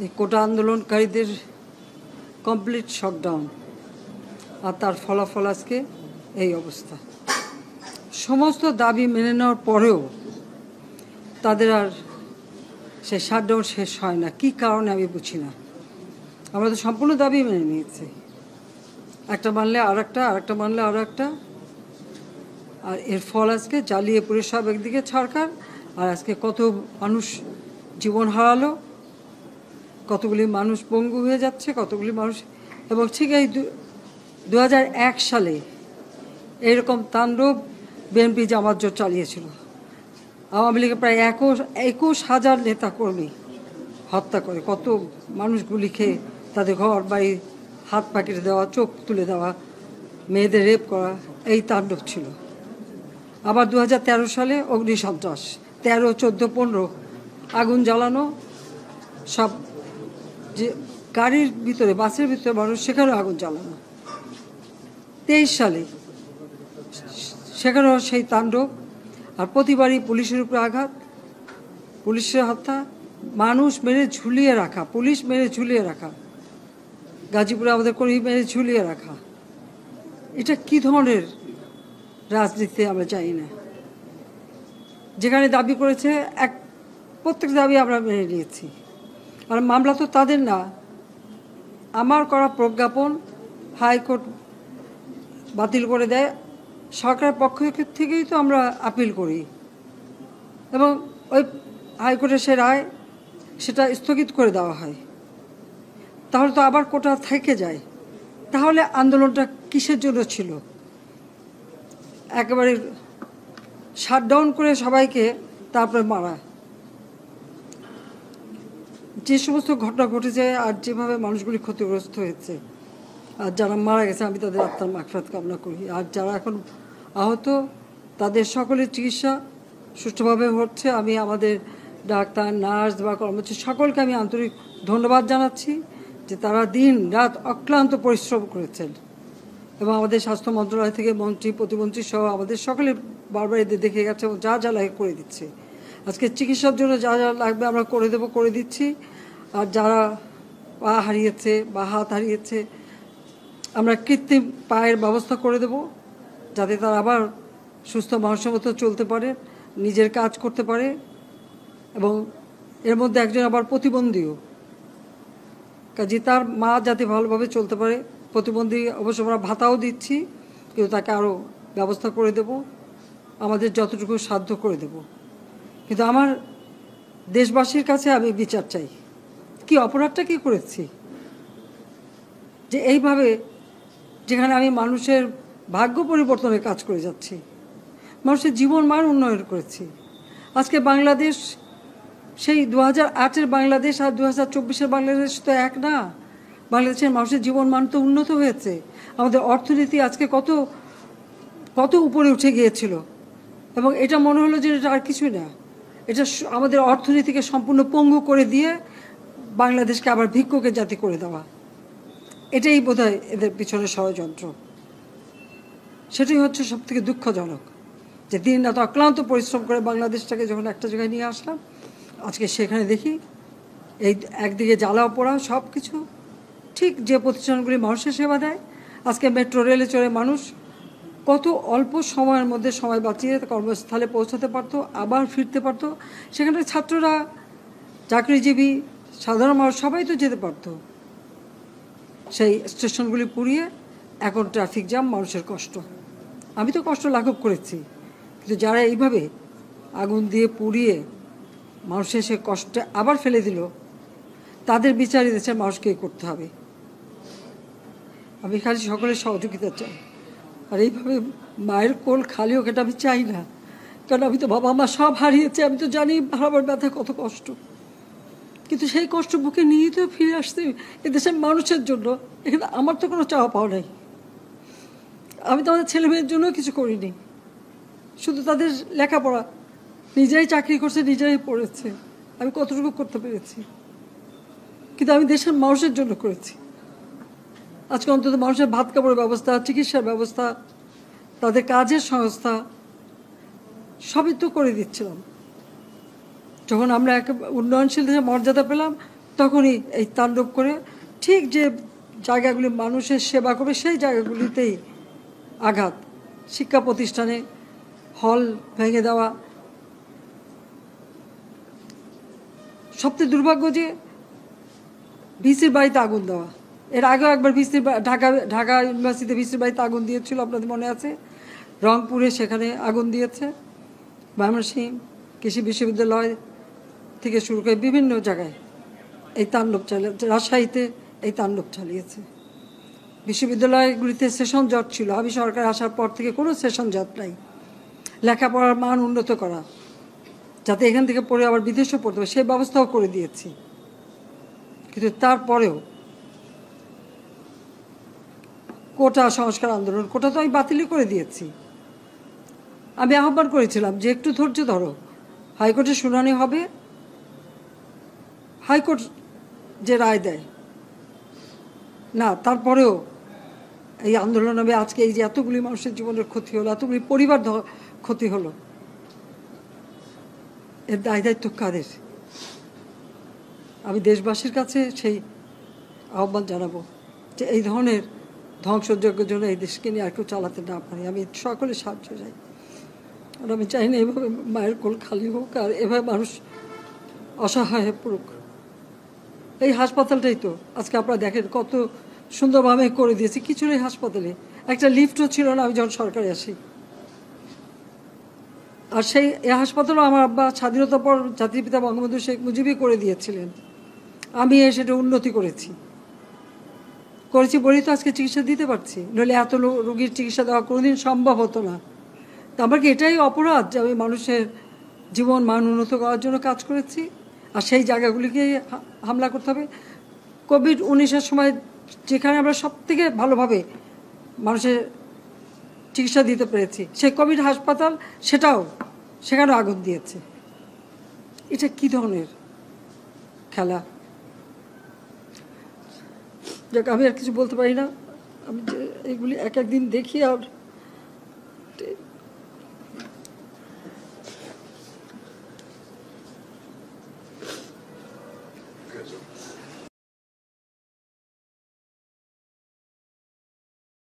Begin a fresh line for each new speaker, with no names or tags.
এই কোটা আন্দোলনকারীদের complete shutdown, আর তার ফলাফল আজকে এই অবস্থা। সমস্ত দাবি মেনে নেওয়ার পরেও তাদের আর সে শাটডাউন শেষ হয় না। কী কারণে আমি বুঝি না। আমরা তো সম্পূর্ণ দাবি মেনে নিয়েছি, একটা মানলে আর একটা, আর একটা মানলে আর একটা, আর এর ফল আজকে জ্বালিয়ে পুড়ে সব একদিকে সরকার, আর আজকে কত মানুষ জীবন হারালো, কতগুলি মানুষ পঙ্গু হয়ে যাচ্ছে, কতগুলি মানুষ। এবং ঠিক এই 2001 সালে এইরকম তাণ্ডব বিএনপি জামাত জোট চালিয়েছিল। আওয়ামী লীগের প্রায় 21,000 নেতাকর্মী হত্যা করে, কত মানুষ গুলি খেয়ে তাদের ঘর বাড়ি হাত পা কেটে দেওয়া, চোখ তুলে দেওয়া, মেয়েদের রেপ করা, এই তাণ্ডব ছিল। আবার 2013 সালে অগ্নিসন্ত্রাস, 13, 14, 15 আগুন জ্বালানো, সব যে গাড়ির ভিতরে, বাসের ভিতরে মানুষ, সেখানেও আগুন জ্বালানো। 23 সালে সেখানেও সেই তাণ্ডব, আর প্রতিবারই পুলিশের উপরে আঘাত, পুলিশের হত্যা, মানুষ মেরে ঝুলিয়ে রাখা, পুলিশ মেরে ঝুলিয়ে রাখা, গাজীপুরে আমাদের কর্মী মেরে ঝুলিয়ে রাখা। এটা কি ধরনের রাজনীতি আমরা জানি না। যেখানে দাবি করেছে প্রত্যেক দাবি আমরা মেনে নিয়েছি। আর মামলা তো তাদের না, আমার করা প্রজ্ঞাপন হাইকোর্ট বাতিল করে দেয়, সরকারের পক্ষ থেকেই তো আমরা আপিল করি, এবং ওই হাইকোর্টের সে রায় সেটা স্থগিত করে দেওয়া হয়। তাহলে তো আবার কোটা থেকে যায়। তাহলে আন্দোলনটা কিসের জন্য ছিল? একেবারে শাটডাউন করে সবাইকে তারপরে মারা। যে সমস্ত ঘটনা ঘটেছে আর যেভাবে মানুষগুলি ক্ষতিগ্রস্ত হয়েছে, আর যারা মারা গেছে আমি তাদের আত্মার মাগফিরাত কামনা করি। আর যারা এখন আহত তাদের সকলের চিকিৎসা সুষ্ঠুভাবে হচ্ছে। আমি আমাদের ডাক্তার, নার্স বা কর্মচারী সকলকে আমি আন্তরিক ধন্যবাদ জানাচ্ছি যে তারা দিন রাত অক্লান্ত পরিশ্রম করেছেন, এবং আমাদের স্বাস্থ্য মন্ত্রণালয় থেকে মন্ত্রী, প্রতিমন্ত্রী সহ আমাদের সকলে বারবার এদের দেখে গেছে এবং যা যা লাগে করে দিচ্ছে। আজকে চিকিৎসার জন্য যা যা লাগবে আমরা করে দিচ্ছি। আর যারা পা হারিয়েছে বা হাত হারিয়েছে, আমরা কৃত্রিম পায়ের ব্যবস্থা করে দেব, যাতে তারা আবার সুস্থ মানুষের মতো চলতে পারে, নিজের কাজ করতে পারে। এবং এর মধ্যে একজন আবার প্রতিবন্ধীও, কাজে তার মা যাতে ভালোভাবে চলতে পারে। প্রতিবন্ধী অবশ্য আমরা ভাতাও দিচ্ছি, কিন্তু তাকে আরও ব্যবস্থা করে দেব, আমাদের যতটুকু সাধ্য করে দেব। কিন্তু আমার দেশবাসীর কাছে আমি বিচার চাই, কি অপরাধটা কি করেছি যে এইভাবে, যেখানে আমি মানুষের ভাগ্য পরিবর্তনের কাজ করে যাচ্ছি, মানুষের জীবন মান উন্নয়ন করেছি। আজকে বাংলাদেশ সেই 2008-এর বাংলাদেশ আর 2024-এর বাংলাদেশ তো এক না। বাংলাদেশের মানুষের জীবন মান তো উন্নত হয়েছে। আমাদের অর্থনীতি আজকে কত কত উপরে উঠে গিয়েছিল, এবং এটা মনে হলো যে এটা আর কিছুই না। এটা আমাদের অর্থনীতিকে সম্পূর্ণ পঙ্গু করে দিয়ে বাংলাদেশকে আবার ভিক্ষুকের জাতি করে দেওয়া, এটাই বোধহয় এদের পিছনে ষড়যন্ত্র। সেটাই হচ্ছে সবথেকে দুঃখজনক, যে দিন রাত অক্লান্ত পরিশ্রম করে বাংলাদেশটাকে যখন একটা জায়গায় নিয়ে আসলাম, আজকে সেখানে দেখি এই একদিকে জ্বালাও পোড়া সব কিছু। ঠিক যে প্রতিষ্ঠানগুলি মানুষের সেবা দেয়, আজকে মেট্রো রেলে চড়ে মানুষ কত অল্প সময়ের মধ্যে সময় বাঁচিয়ে কর্মস্থলে পৌঁছাতে পারতো, আবার ফিরতে পারতো। সেখানে ছাত্ররা, চাকরিজীবী, সাধারণ মানুষ সবাই তো যেতে পারতো। সেই স্টেশনগুলি পুড়িয়ে এখন ট্রাফিক জ্যাম, মানুষের কষ্ট। আমি তো কষ্ট লাঘব করেছি, কিন্তু যারা এইভাবে আগুন দিয়ে পুড়িয়ে মানুষের সে কষ্টে আবার ফেলে দিল, তাদের বিচার দেশের মানুষকেই করতে হবে। আমি খালি সকলের সহযোগিতা চাই। আর এইভাবে মায়ের কোল খালি হোক এটা আমি চাই না, কারণ আমি তো বাবা মা সব হারিয়েছি। আমি তো জানি হারাবার ব্যথা কত কষ্ট, কিন্তু সেই কষ্ট বুকে নিয়ে তো ফিরে আসতে এদেশের মানুষের জন্য। এখানে আমার তো কোনো চাওয়া পাওয়া নাই। আমি তো আমাদের ছেলে মেয়ের জন্য কিছু করিনি, শুধু তাদের লেখাপড়া, নিজেরাই চাকরি করছে, নিজেরাই পড়েছে, আমি কতটুকু করতে পেরেছি। কিন্তু আমি দেশের মানুষের জন্য করেছি। আজকে অন্তত মানুষের ভাত কাপড়ের ব্যবস্থা, চিকিৎসার ব্যবস্থা, তাদের কাজের সংস্থা সবই তো করে দিচ্ছিলাম। যখন আমরা এক উন্নয়নশীল দেশের মর্যাদা পেলাম, তখনই এই তাণ্ডব করে ঠিক যে জায়গাগুলি মানুষের সেবা করবে সেই জায়গাগুলিতেই আঘাত, শিক্ষা প্রতিষ্ঠানে হল ভেঙে দেওয়া। সবচেয়ে দুর্ভাগ্য যে ভিসির বাড়িতে আগুন দেওয়া। এর আগেও একবার ঢাকা ইউনিভার্সিটিতে ভিসির বাড়িতে আগুন দিয়েছিল, আপনাদের মনে আছে। রংপুরে সেখানে আগুন দিয়েছে, ময়মনসিংহ কৃষি বিশ্ববিদ্যালয় থেকে শুরু করে বিভিন্ন জায়গায় এই তাণ্ডব চালিয়েছে। রাজশাহীতে এই তাণ্ডব চালিয়েছে। বিশ্ববিদ্যালয়গুলিতে সেশন জট ছিল, আমি সরকার আসার পর থেকে কোনো সেশন জট নাই। লেখাপড়ার মান উন্নত করা, যাতে এখান থেকে পড়ে আবার বিদেশে পড়তে হবে, সেই ব্যবস্থাও করে দিয়েছি। কিন্তু তারপরেও কোটা সংস্কার আন্দোলন, কোটা তো আমি বাতিলই করে দিয়েছি। আমি আহ্বান করেছিলাম যে একটু ধৈর্য ধরো, হাইকোর্টে শুনানি হবে, হাইকোর্ট যে রায় দেয়। না, তারপরেও এই আন্দোলন হবে। আজকে এই যে এতগুলি মানুষের জীবনের ক্ষতি হলো, এতগুলি পরিবার ক্ষতি হলো, এর দায় দায়িত্ব কাদের? আমি দেশবাসীর কাছে সেই আহ্বান জানাবো যে এই ধরনের ধ্বংসযজ্ঞের জন্য এই দেশকে নিয়ে আর কেউ চালাতে না পারি। আমি সকলে সাহায্য চাই, আর আমি চাই না এভাবে মায়ের কোল খালি হোক আর এভাবে মানুষ অসহায় হয়ে পড়ুক। এই হাসপাতালটাই তো আজকে আপনারা দেখেন কত সুন্দরভাবে করে দিয়েছি। কিছু নেই হাসপাতালে, একটা লিফটও ছিল না আমি যখন সরকারে আসি। আর সেই এই হাসপাতালও আমার আব্বা স্বাধীনতার পর জাতির পিতা বঙ্গবন্ধু শেখ মুজিবই করে দিয়েছিলেন। আমি সেটা উন্নতি করেছি বলেই তো আজকে চিকিৎসা দিতে পারছি, নইলে এত রোগীর চিকিৎসা দেওয়া কোনোদিন সম্ভব হতো না। তা আমার কি এটাই অপরাধ যে আমি মানুষের জীবন মান উন্নত করার জন্য কাজ করেছি, আর সেই জায়গাগুলিকে হামলা করতে হবে? কোভিড-19-এর সময় যেখানে আমরা সব থেকে ভালোভাবে মানুষের চিকিৎসা দিতে পেরেছি, সেই কোভিড হাসপাতাল সেখানেও আগুন দিয়েছে। এটা কি ধরনের খেলা? যাক, আমি আর কিছু বলতে পারি না। আমি যে এইগুলি এক একদিন দেখি আর